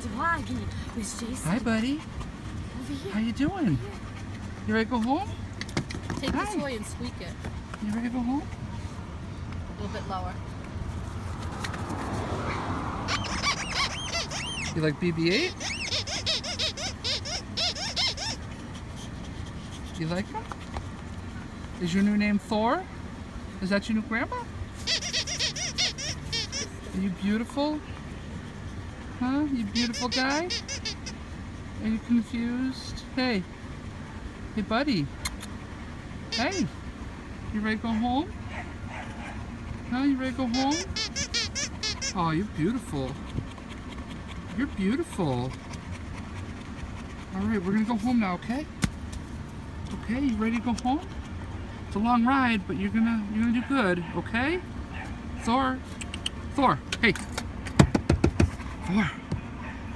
Doggy. Where's Jason? Hi, buddy. Over here. How you doing? You ready to go home? Take Hi. the toy and squeak it. You ready to go home? A little bit lower. You like BB-8? You like him? Is your new name Thor? Is that your new grandma? Are you beautiful? Huh? You beautiful guy? Are you confused? Hey. Hey, buddy. Hey. You ready to go home? Huh? You ready to go home? Oh, you're beautiful. You're beautiful. All right, we're gonna go home now, okay? Okay, you ready to go home? It's a long ride, but you're gonna do good, okay? Thor, hey. Thor,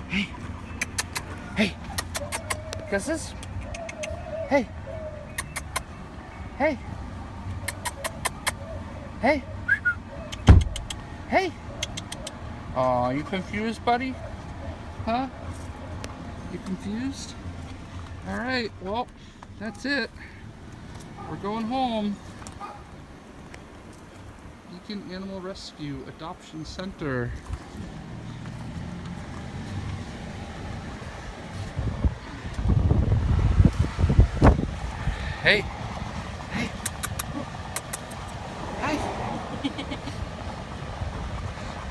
hey, hey. Kisses? Hey, hey, hey, hey. Aw, you confused, buddy? Huh? You confused? All right, well, that's it. We're going home. Beacon Animal Rescue Adoption Center. Hey. Hey. Hi.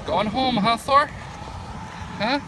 Going home, huh, Thor? Huh?